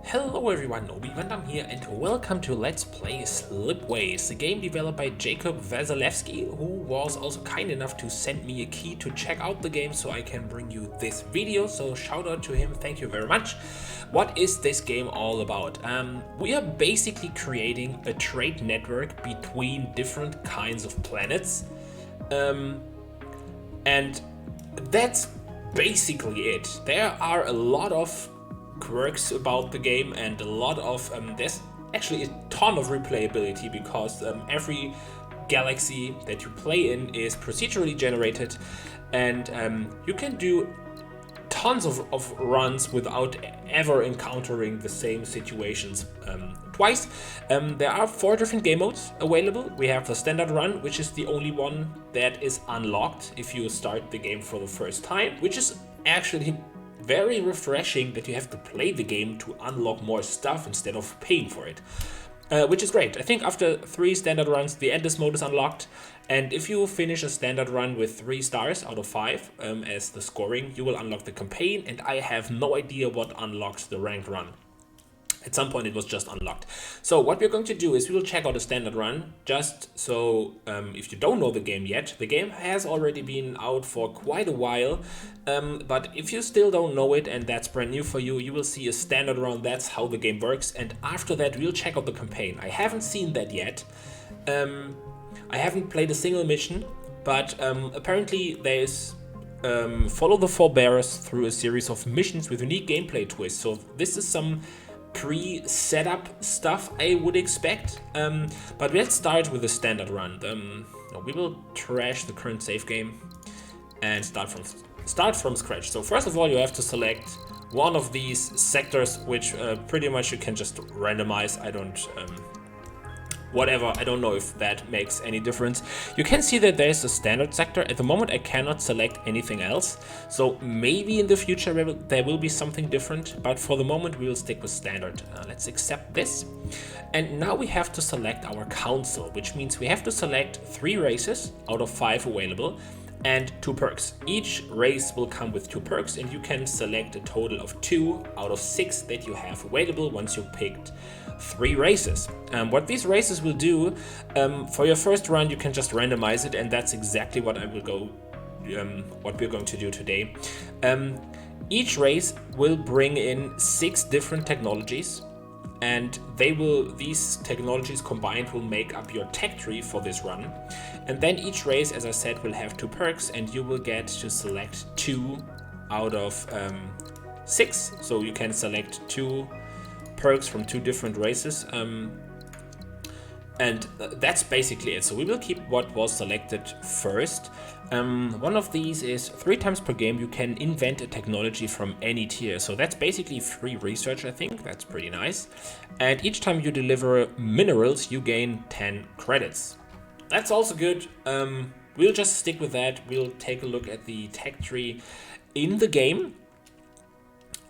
Hello everyone, ObiVanDamme here and welcome to Let's Play Slipways, a game developed by Jakub Wasilewski, who was also kind enough to send me a key to check out the game so I can bring you this video, so shout out to him, thank you very much. What is this game all about? We are basically creating a trade network between different kinds of planets, and that's basically it. There are a lot of quirks about the game and a lot of there's actually a ton of replayability because every galaxy that you play in is procedurally generated, and you can do tons of runs without ever encountering the same situations twice. There are 4 different game modes available. We have the standard run, which is the only one that is unlocked if you start the game for the first time, which is actually very refreshing that you have to play the game to unlock more stuff instead of paying for it, which is great. I think after 3 standard runs, the endless mode is unlocked, and if you finish a standard run with 3 stars out of 5 as the scoring, you will unlock the campaign, and I have no idea what unlocks the ranked run. At some point it was just unlocked. So what we're going to do is we will check out a standard run, just so if you don't know the game yet, the game has already been out for quite a while, but if you still don't know it and that's brand new for you, you will see a standard run, that's how the game works, and after that we'll check out the campaign. I haven't seen that yet. I haven't played a single mission, but apparently there's follow the forebearers through a series of missions with unique gameplay twists. So this is some pre-setup stuff I would expect, but let's start with the standard run. We will trash the current save game and start from scratch. So first of all, you have to select one of these sectors, which pretty much you can just randomize. I don't know if that makes any difference. You can see that there's a standard sector. At the moment I cannot select anything else, so maybe in the future there will be something different, but for the moment we will stick with standard. Let's accept this, and now we have to select our council, which means we have to select 3 races out of 5 available and 2 perks. Each race will come with 2 perks, and you can select a total of 2 out of 6 that you have available once you picked 3 races. What these races will do, for your first run you can just randomize it, and that's exactly what what we're going to do today. Each race will bring in 6 different technologies, and these technologies combined will make up your tech tree for this run. And then each race, as I said, will have 2 perks, and you will get to select 2 out of 6. So you can select 2 perks from 2 different races, and that's basically it. So we will keep what was selected first. One of these is 3 times per game you can invent a technology from any tier, so that's basically free research. I think that's pretty nice, and each time you deliver minerals you gain 10 credits. That's also good. We'll just stick with that. We'll take a look at the tech tree in the game,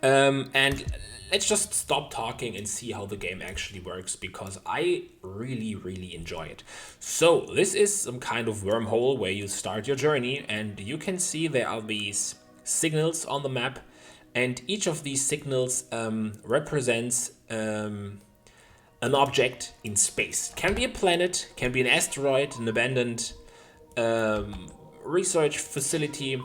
and let's just stop talking and see how the game actually works, because I really enjoy it. So this is some kind of wormhole where you start your journey, and you can see there are these signals on the map, and each of these signals represents an object in space. It can be a planet, can be an asteroid, an abandoned research facility,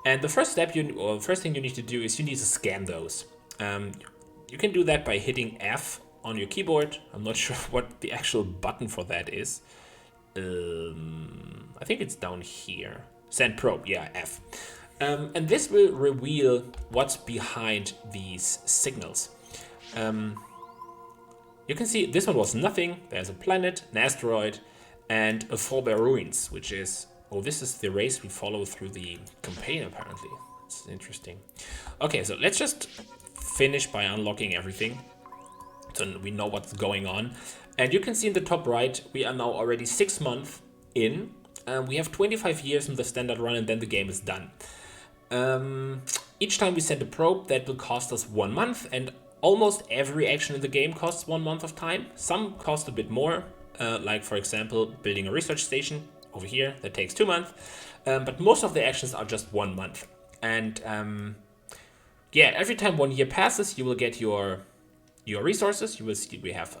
and the first thing you need to do is you need to scan those. You can do that by hitting F on your keyboard. I'm not sure what the actual button for that is. I think it's down here. Send probe, yeah, F. And this will reveal what's behind these signals. You can see this one was nothing. There's a planet, an asteroid, and a forebear ruins, which is, this is the race we follow through the campaign apparently. It's interesting. Okay, so let's just finish by unlocking everything so we know what's going on. And you can see in the top right we are now already 6 months in. We have 25 years in the standard run, and then the game is done. Each time we send a probe, that will cost us 1 month, and almost every action in the game costs 1 month of time. Some cost a bit more, like for example building a research station over here, that takes 2 months, but most of the actions are just 1 month. And yeah, every time 1 year passes, you will get your your resources, you will see we have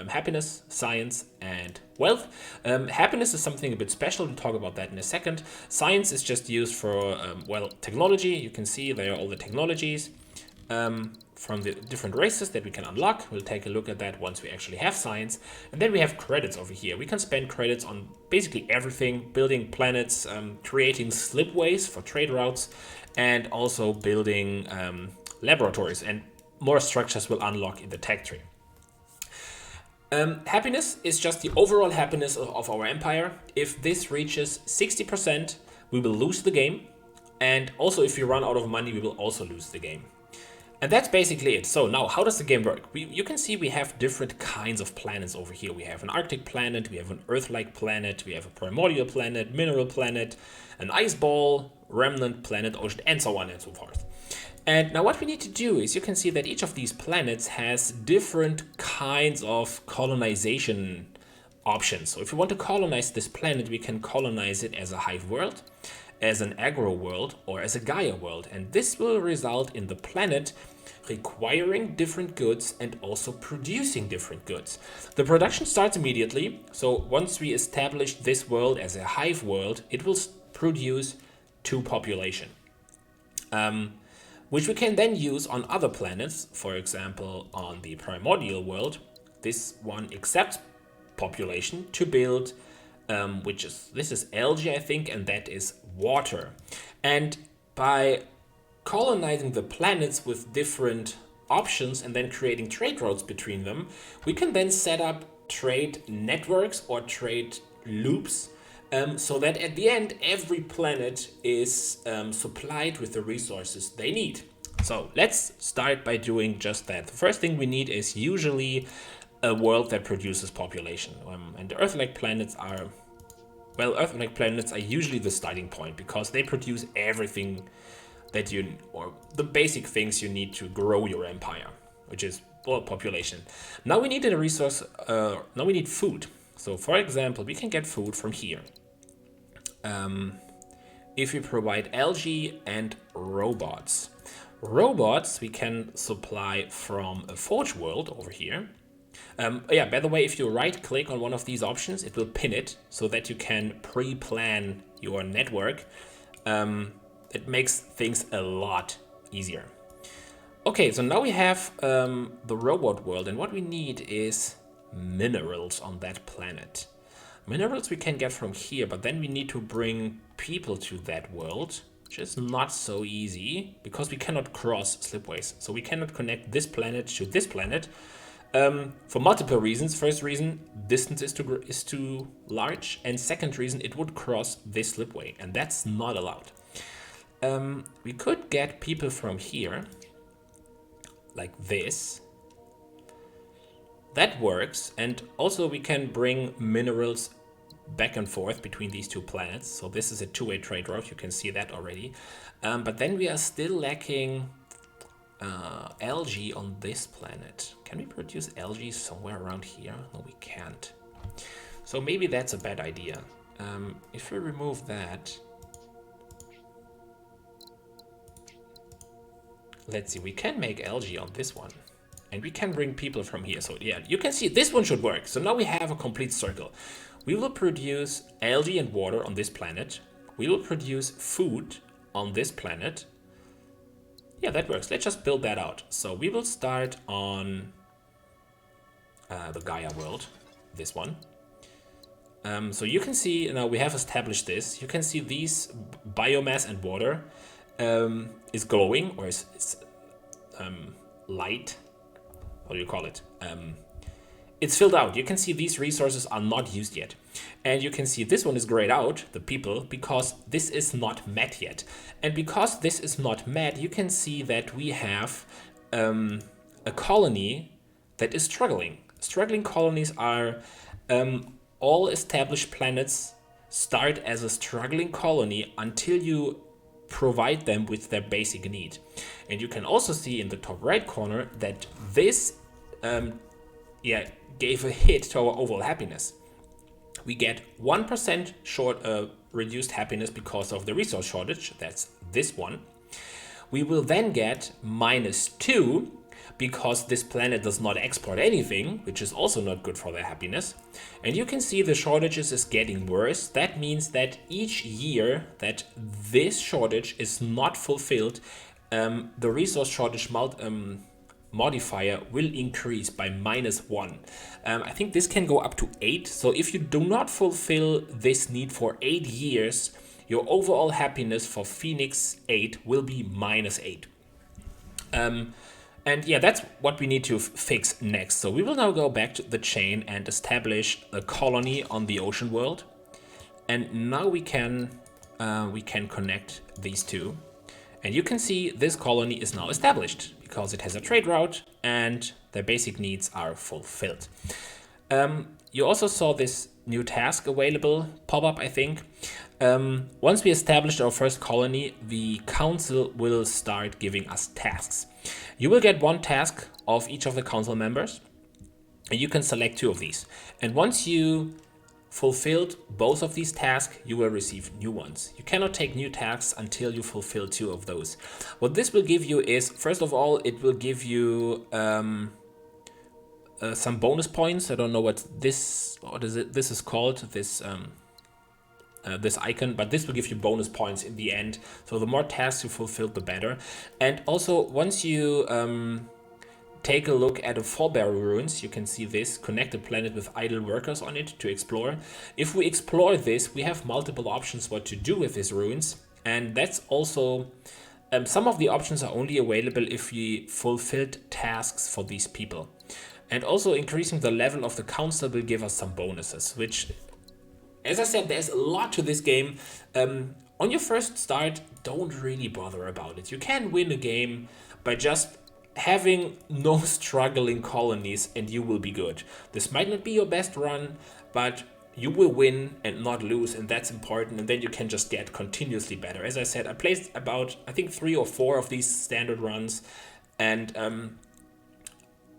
happiness, science, and wealth. Happiness is something a bit special. We'll talk about that in a second. Science is just used for, well, technology. You can see there are all the technologies from the different races that we can unlock. We'll take a look at that once we actually have science. And then we have credits over here. We can spend credits on basically everything, building planets, creating slipways for trade routes, and also building laboratories, and more structures will unlock in the tech tree. Happiness is just the overall happiness of our empire. If this reaches 60%, we will lose the game. And also if we run out of money, we will also lose the game. And that's basically it. So now, how does the game work? You can see we have different kinds of planets over here. We have an Arctic planet, we have an Earth-like planet, we have a primordial planet, mineral planet, an ice ball, remnant planet, ocean, and so on and so forth. And now what we need to do is, you can see that each of these planets has different kinds of colonization options. So if we want to colonize this planet, we can colonize it as a hive world, as an agro world, or as a Gaia world. And this will result in the planet requiring different goods and also producing different goods. The production starts immediately. So once we establish this world as a hive world, it will produce 2 population. Which we can then use on other planets. For example, on the primordial world, this one accepts population to build, this is algae, I think, and that is water. And by colonizing the planets with different options and then creating trade routes between them, we can then set up trade networks or trade loops, so that at the end, every planet is supplied with the resources they need. So let's start by doing just that. The first thing we need is usually a world that produces population. And the Earth-like planets are, well, Earth-like planets are usually the starting point because they produce everything that or the basic things you need to grow your empire, which is, well, population. Now we need a resource, now we need food. So for example, we can get food from here. If we provide algae and robots. Robots we can supply from a forge world over here. Yeah, by the way, if you right click on one of these options, it will pin it so that you can pre-plan your network. It makes things a lot easier. Okay, so now we have the robot world, and what we need is minerals on that planet. Minerals we can get from here, but then we need to bring people to that world, which is not so easy because we cannot cross Slipways. So we cannot connect this planet to this planet for multiple reasons. First reason, distance is too large, and second reason, it would cross this Slipway, and that's not allowed. We could get people from here, like this. That works, and also we can bring minerals back and forth between these 2 planets. So this is a 2-way trade route, you can see that already. But then we are still lacking algae on this planet. Can we produce algae somewhere around here? No, we can't. So maybe that's a bad idea. If we remove that, let's see, we can make algae on this one. And we can bring people from here. So yeah, you can see this one should work. So now we have a complete circle. We will produce algae and water on this planet. We will produce food on this planet. Yeah, that works. Let's just build that out. So we will start on the Gaia world, this one. So you can see now we have established this. You can see these biomass and water is glowing, or is light. What do you call it? It's filled out. You can see these resources are not used yet. And you can see this one is grayed out, the people, because this is not met yet. And because this is not met, you can see that we have a colony that is struggling. Struggling colonies are all established planets start as a struggling colony until you provide them with their basic need. And you can also see in the top right corner that this gave a hit to our overall happiness. We get 1% reduced happiness because of the resource shortage. That's this one. We will then get -2 because this planet does not export anything, which is also not good for their happiness. And you can see the shortages is getting worse. That means that each year that this shortage is not fulfilled, the resource shortage modifier will increase by -1. I think this can go up to 8. So if you do not fulfill this need for 8 years, your overall happiness for Phoenix 8 will be -8. And yeah, that's what we need to fix next. So we will now go back to the chain and establish a colony on the ocean world. And now we can connect these two. And you can see this colony is now established because it has a trade route and their basic needs are fulfilled. You also saw this new task available pop up, I think. Once we established our first colony, the council will start giving us tasks. You will get 1 task of each of the council members, and you can select 2 of these. And once you fulfilled both of these tasks, you will receive new ones. You cannot take new tasks until you fulfill 2 of those. What this will give you is, first of all, it will give you some bonus points. I don't know what this is called, this icon, but this will give you bonus points in the end. So the more tasks you fulfill, the better. And also, once you take a look at the Fallbearer ruins, you can see this, connect the planet with idle workers on it to explore. If we explore this, we have multiple options what to do with these ruins. And that's also, some of the options are only available if we fulfilled tasks for these people. And also increasing the level of the council will give us some bonuses, which, as I said, there's a lot to this game. On your first start, don't really bother about it. You can win a game by just having no struggling colonies and you will be good. This might not be your best run, but you will win and not lose, and that's important, and then you can just get continuously better. As I said, I placed about, I think, 3 or 4 of these standard runs, and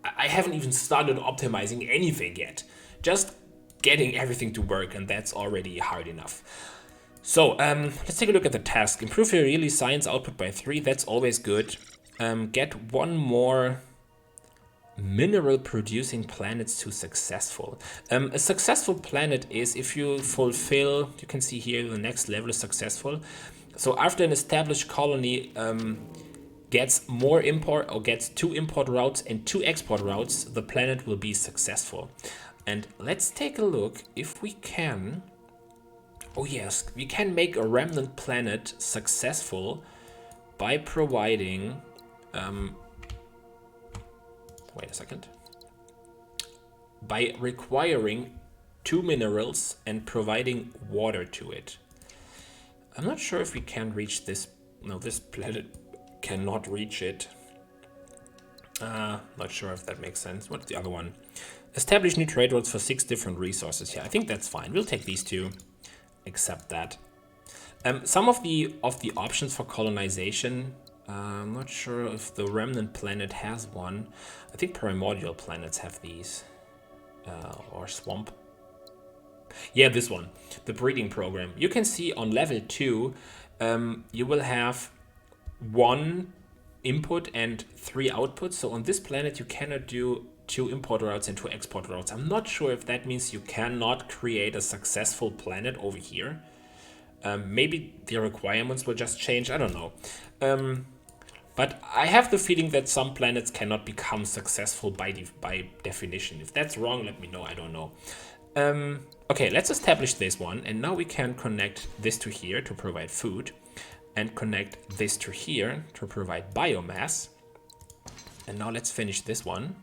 I haven't even started optimizing anything yet. Just getting everything to work, and that's already hard enough. So let's take a look at the task. Improve your yearly science output by 3. That's always good. Get 1 more mineral producing planets to successful. A successful planet is if you fulfill, you can see here the next level is successful. So after an established colony gets more import, or gets 2 import routes and 2 export routes, the planet will be successful. And let's take a look if we can. Oh yes, we can make a remnant planet successful by providing wait a second. By requiring 2 minerals and providing water to it. I'm not sure if we can reach this. No, this planet cannot reach it. Not sure if that makes sense. What's the other one? Establish new trade routes for 6 different resources. Yeah, I think that's fine. We'll take these 2. Accept that. Some of the options for colonization, I'm not sure if the remnant planet has one. I think primordial planets have these. Or swamp. Yeah, this one. The breeding program. You can see on level 2, you will have 1 input and 3 outputs. So on this planet, you cannot do 2 import routes and 2 export routes. I'm not sure if that means you cannot create a successful planet over here. Maybe the requirements will just change. I don't know. But I have the feeling that some planets cannot become successful by definition. If that's wrong, let me know. I don't know. Okay, let's establish this one. And now we can connect this to here to provide food. And connect this to here to provide biomass. And now let's finish this one.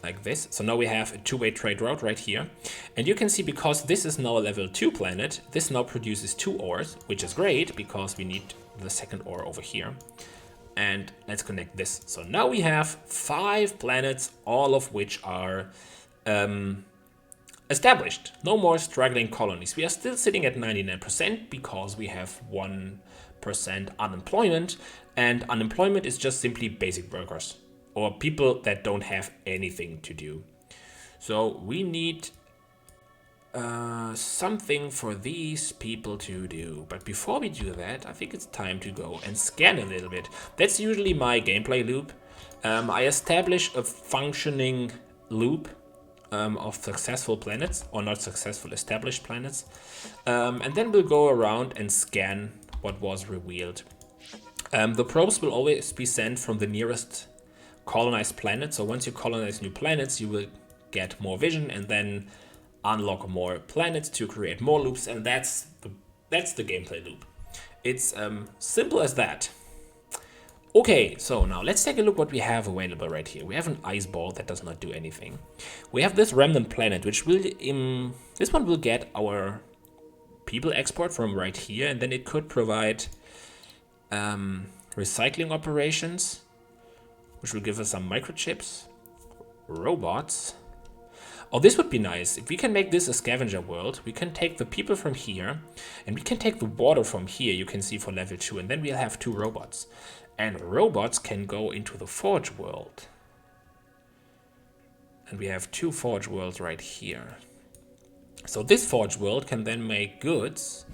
Like this. So now we have a 2-way trade route right here. And you can see, because this is now a level 2 planet, this now produces 2 ores, which is great because we need the second ore over here. And let's connect this. So now we have 5 planets, all of which are established. No more struggling colonies. We are still sitting at 99% because we have 1% unemployment, and unemployment is just simply basic workers or people that don't have anything to do. So we need something for these people to do. But before we do that, I think it's time to go and scan a little bit. That's usually my gameplay loop. I establish a functioning loop of successful planets, or not successful, established planets. And then we'll go around and scan what was revealed. The probes will always be sent from the nearest colonized planet. So once you colonize new planets, you will get more vision and then unlock more planets to create more loops. And that's the gameplay loop. It's simple as that. Okay, so now let's take a look what we have available right here. We have an ice ball that does not do anything. We have this remnant planet, which will this one will get our people export from right here, and then it could provide recycling operations, which will give us some microchips, robots. Oh, this would be nice. If we can make this a scavenger world, we can take the people from here, and we can take the water from here, you can see for level 2, and then we'll have 2 robots. And robots can go into the forge world. And we have 2 forge worlds right here. So this forge world can then make goods.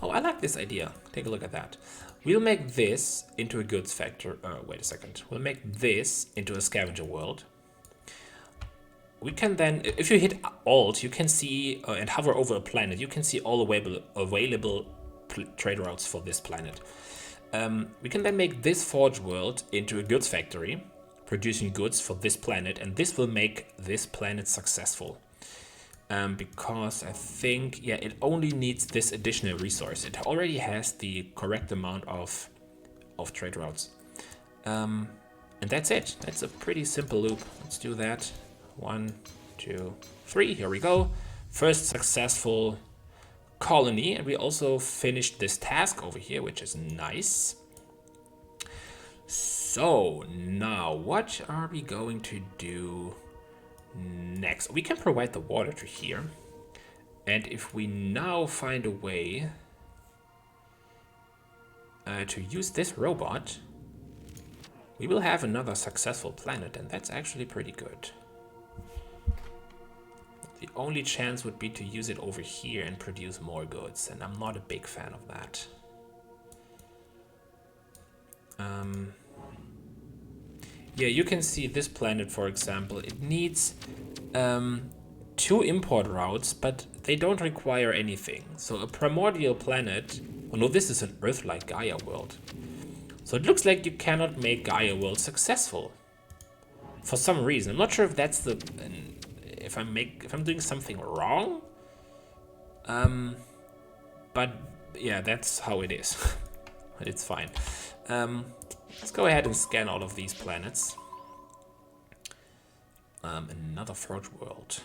Oh, I like this idea. Take a look at that. We'll make this into a goods factory. Wait a second. We'll make this into a scavenger world. We can then, if you hit Alt, you can see and hover over a planet. You can see all available trade routes for this planet. We can then make this forge world into a goods factory, producing goods for this planet, and this will make this planet successful. Because I think, yeah, it only needs this additional resource. It already has the correct amount of trade routes. And that's it. That's a pretty simple loop. Let's do that. 1, 2, 3. Here we go. First successful colony, and we also finished this task over here, which is nice. So now what are we going to do next? We can provide the water to here, and if we now find a way to use this robot, we will have another successful planet, and that's actually pretty good. The only chance would be to use it over here and produce more goods, and I'm not a big fan of that. Yeah, you can see this planet, for example, it needs 2 import routes, but they don't require anything. So a primordial planet, oh no, this is an Earth-like Gaia world. So it looks like you cannot make Gaia world successful for some reason. I'm not sure if that's the... if I'm doing something wrong, but yeah, that's how it is. It's fine. Let's go ahead and scan all of these planets. Another forge world.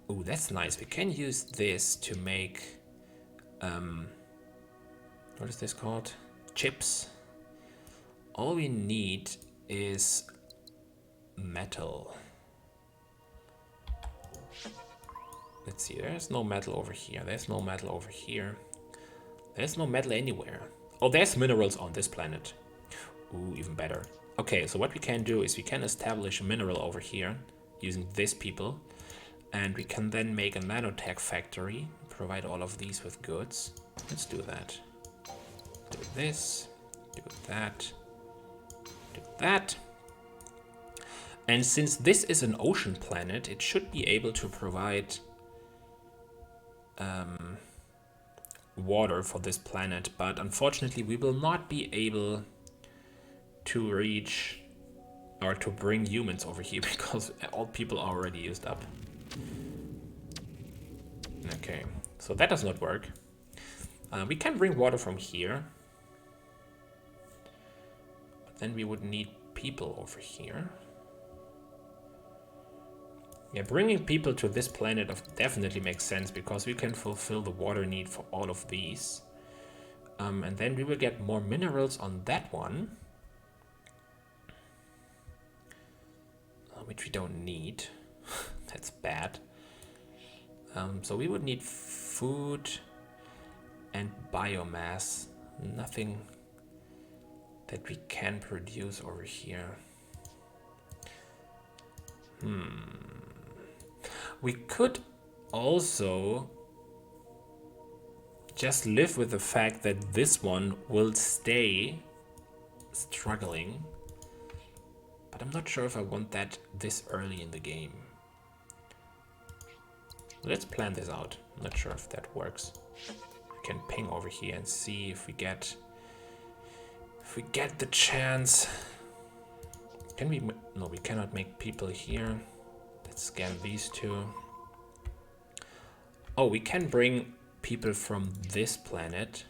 Oh, that's nice. We can use this to make what is this called? Chips. All we need is metal. Let's see, there's no metal over here. There's no metal over here. There's no metal anywhere. Oh, there's minerals on this planet. Ooh, even better. Okay, so what we can do is we can establish a mineral over here using these people. And we can then make a nanotech factory, provide all of these with goods. Let's do that. Do this, do that, do that. And since this is an ocean planet, it should be able to provide water for this planet, but unfortunately we will not be able to reach or to bring humans over here because all people are already used up. Okay, so that does not work. We can bring water from here, but then we would need people over here. Yeah, bringing people to this planet definitely makes sense because we can fulfill the water need for all of these. And then we will get more minerals on that one, which we don't need. That's bad. So we would need food and biomass. Nothing that we can produce over here. We could also just live with the fact that this one will stay struggling I'm not sure if I want that this early in the game. Let's plan this out. I'm not sure if that works. I can ping over here and see if we get the chance. Can we? No, we cannot make people here. Let's scan these two. Oh, we can bring people from this planet.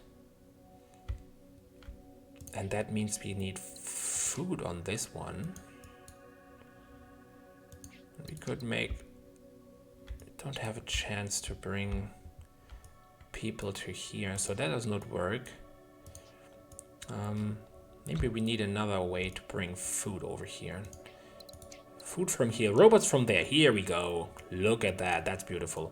And that means we need food on this one. We could make... We don't have a chance to bring people to here, so that does not work. Maybe we need another way to bring food over here. Food from here, robots from there. Here we go. Look at that. That's beautiful.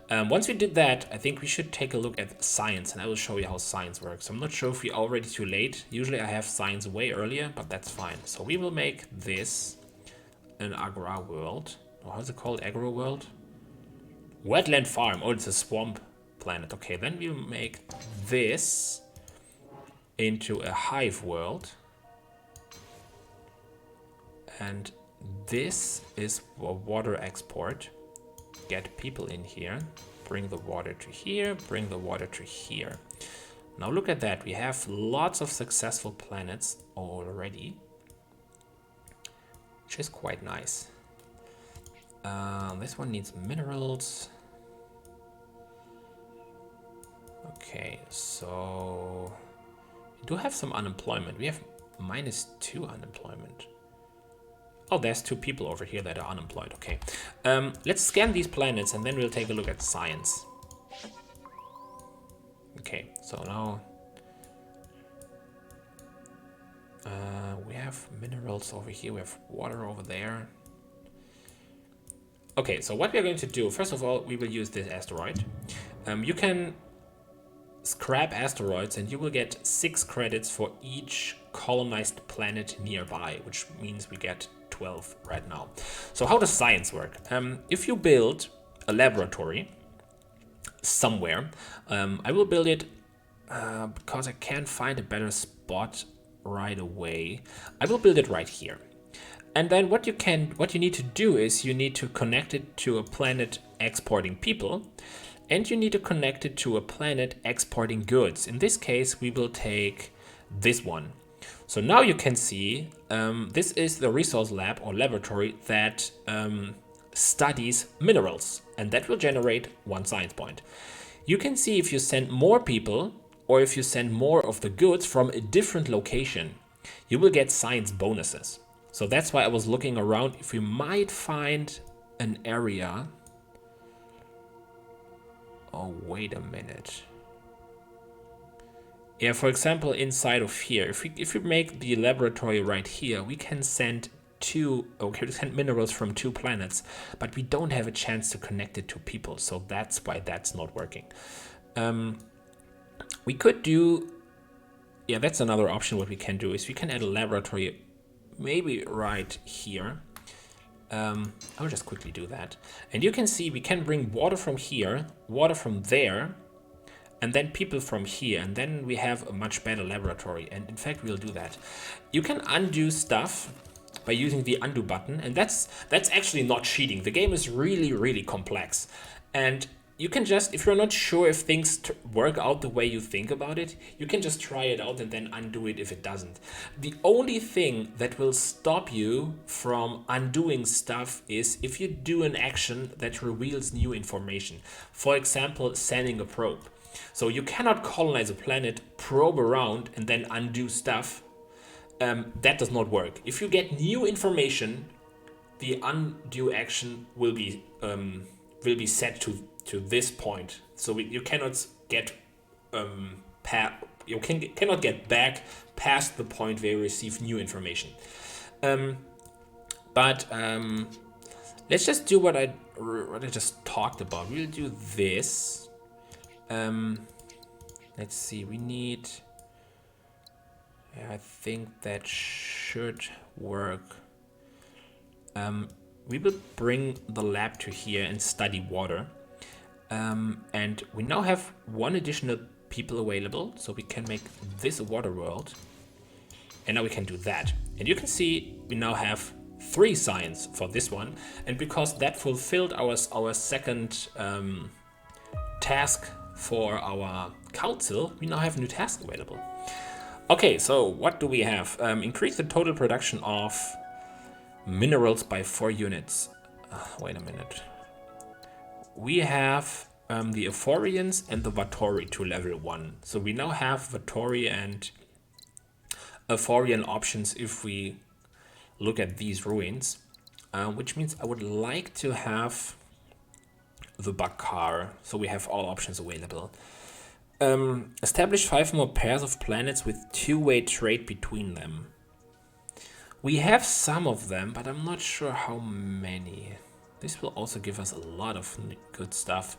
Once we did that, I think we should take a look at science, and I will show you how science works. I'm not sure if we're already too late. Usually I have science way earlier, but that's fine. So we will make this an agro world. Or how's it called? Agro world? Wetland farm. Oh, it's a swamp planet. Okay, then we'll make this into a hive world. And this is a water export. Get people in here, bring the water to here, bring the water to here. Now look at that, we have lots of successful planets already, which is quite nice. This one needs minerals. Okay, so we do have some unemployment. We have -2 unemployment. Oh, there's 2 people over here that are unemployed. Okay. Let's scan these planets and then we'll take a look at science. Okay, so now we have minerals over here. We have water over there. Okay, so what we're going to do, first of all, we will use this asteroid. You can scrap asteroids and you will get 6 credits for each colonized planet nearby, which means we get 12 right now. So how does science work? If you build a laboratory somewhere, I will build it because I can't find a better spot right away. I will build it right here. And then what you need to do is you need to connect it to a planet exporting people, and you need to connect it to a planet exporting goods. In this case, we will take this one. So now you can see this is the resource lab or laboratory that studies minerals, and that will generate 1 science point. You can see if you send more people or if you send more of the goods from a different location, you will get science bonuses. So that's why I was looking around if we might find an area. Oh, wait a minute. Yeah, for example, inside of here, if we make the laboratory right here, we can send minerals from 2 planets, but we don't have a chance to connect it to people, so that's why that's not working. We could do, yeah, that's another option. What we can do is we can add a laboratory maybe right here. I'll just quickly do that. And you can see we can bring water from here, water from there, and then people from here, and then we have a much better laboratory. And in fact, we'll do that. You can undo stuff by using the undo button, and that's actually not cheating. The game is really, really complex. And you can just, if you're not sure if things work out the way you think about it, you can just try it out and then undo it if it doesn't. The only thing that will stop you from undoing stuff is if you do an action that reveals new information. For example, sending a probe. So you cannot colonize a planet, probe around, and then undo stuff. That does not work. If you get new information, the undo action will be set to this point. So you cannot get cannot get back past the point where you receive new information. Let's just do what I just talked about. We'll do this. Let's see, we need, I think that should work. We will bring the lab to here and study water. And we now have 1 additional people available, so we can make this a water world. And now we can do that. And you can see we now have 3 science for this one, and because that fulfilled our second task for our council, we now have a new task available. Okay, so what do we have? Increase the total production of minerals by 4 units. Wait a minute. We have the Euphorians and the Vatori to level 1. So we now have Vatori and Euphorian options if we look at these ruins, which means I would like to have the Bakar, so we have all options available. Establish 5 more pairs of planets with 2-way trade between them. We have some of them, but I'm not sure how many. This will also give us a lot of good stuff.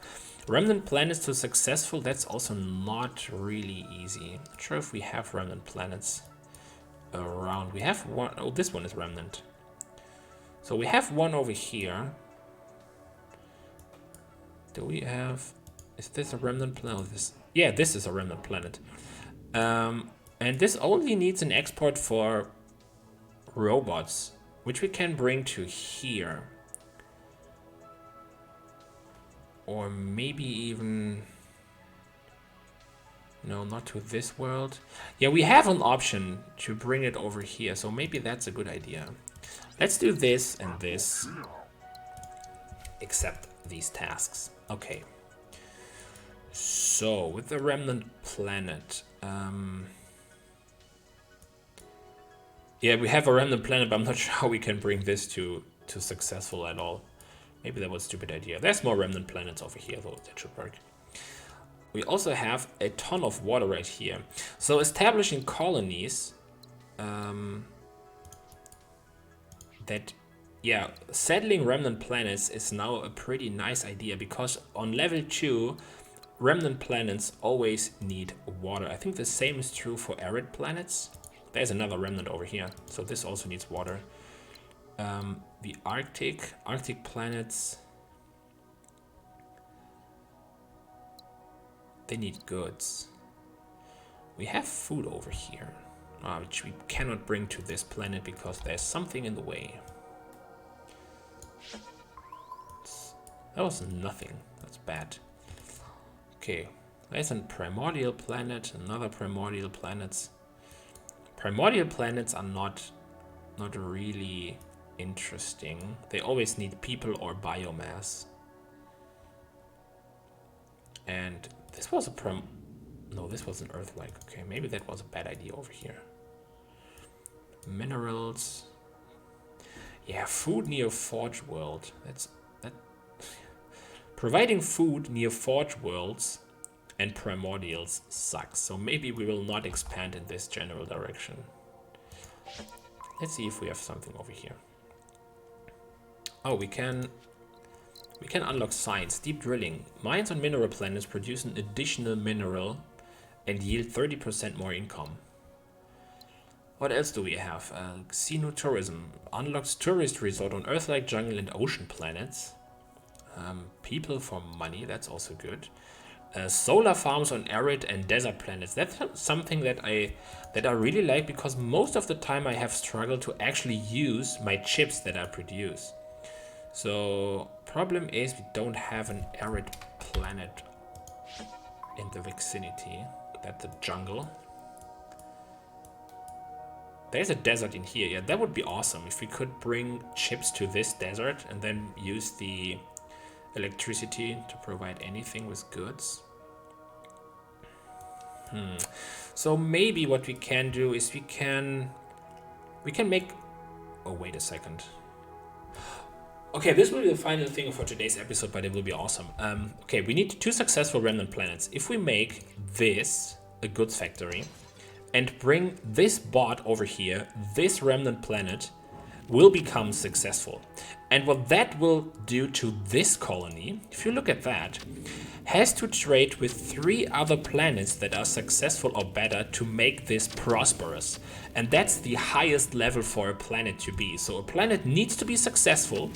Remnant planets to successful, that's also not really easy. Not sure if we have remnant planets around. We have one. Oh, this one is remnant. So we have one over here. Do we have... Is this a remnant planet? Yeah, this is a remnant planet. And this only needs an export for robots, which we can bring to here. Or maybe even... No, not to this world. Yeah, we have an option to bring it over here, so maybe that's a good idea. Let's do this and this. Accept these tasks. Okay. So, with the remnant planet... yeah, we have a remnant planet, but I'm not sure how we can bring this to successful at all. Maybe that was a stupid idea. There's more remnant planets over here, though. That should work. We also have a ton of water right here. So establishing colonies... that... Yeah, settling remnant planets is now a pretty nice idea, because on level 2, remnant planets always need water. I think the same is true for arid planets. There's another remnant over here, so this also needs water. The Arctic planets, they need goods. We have food over here, which we cannot bring to this planet because there's something in the way. That was nothing. That's bad. Okay, there's a primordial planet, another primordial planets. Primordial planets are not really interesting. They always need people or biomass. And this was no, this was an Earth-like. Okay, maybe that was a bad idea over here. Minerals. Yeah, food near Forge World. That. Providing food near Forge Worlds and Primordials sucks. So maybe we will not expand in this general direction. Let's see if we have something over here. Oh, we can unlock science. Deep drilling. Mines on mineral planets produce an additional mineral and yield 30% more income. What else do we have? Xenotourism. Unlocks tourist resort on Earth-like jungle and ocean planets. People for money, that's also good. Solar farms on arid and desert planets. That's something that I really like, because most of the time I have struggled to actually use my chips that I produce. So problem is we don't have an arid planet in the vicinity. That's the jungle. There's a desert in here. Yeah, that would be awesome if we could bring chips to this desert and then use the electricity to provide anything with goods. So maybe what we can do is we can make... Oh, wait a second. Okay, this will be the final thing for today's episode, but it will be awesome. Okay, we need 2 successful remnant planets. If we make this a goods factory and bring this bot over here, this remnant planet will become successful. And what that will do to this colony, if you look at that, has to trade with 3 other planets that are successful or better to make this prosperous. And that's the highest level for a planet to be. So a planet needs to be successful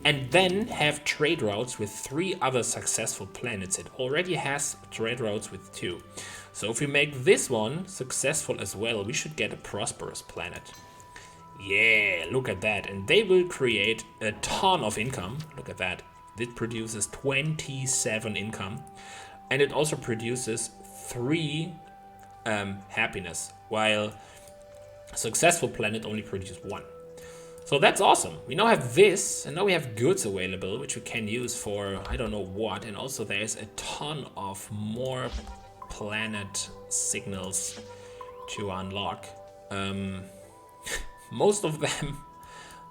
and then have trade routes with 3 other successful planets. It already has trade routes with 2. So if we make this one successful as well, we should get a prosperous planet. Yeah, look at that. And they will create a ton of income. Look at that. It produces 27 income. And it also produces 3 happiness, while a successful planet only produces 1. So that's awesome. We now have this, and now we have goods available, which we can use for I don't know what. And also there's a ton of more planet signals to unlock. Most of them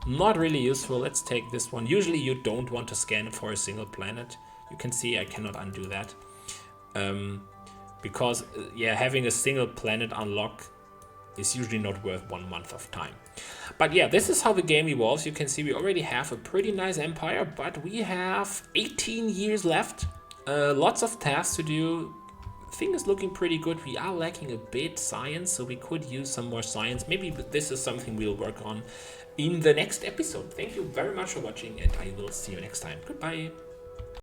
not really useful. Let's take this one. Usually you don't want to scan for a single planet. You can see I cannot undo that. Because yeah, having a single planet unlock is usually not worth 1 month of time. But yeah, this is how the game evolves. You can see we already have a pretty nice empire, but we have 18 years left. Lots of tasks to do. Thing is looking pretty good. We are lacking a bit science, so we could use some more science. Maybe this is something we'll work on in the next episode. Thank you very much for watching, and I will see you next time. Goodbye.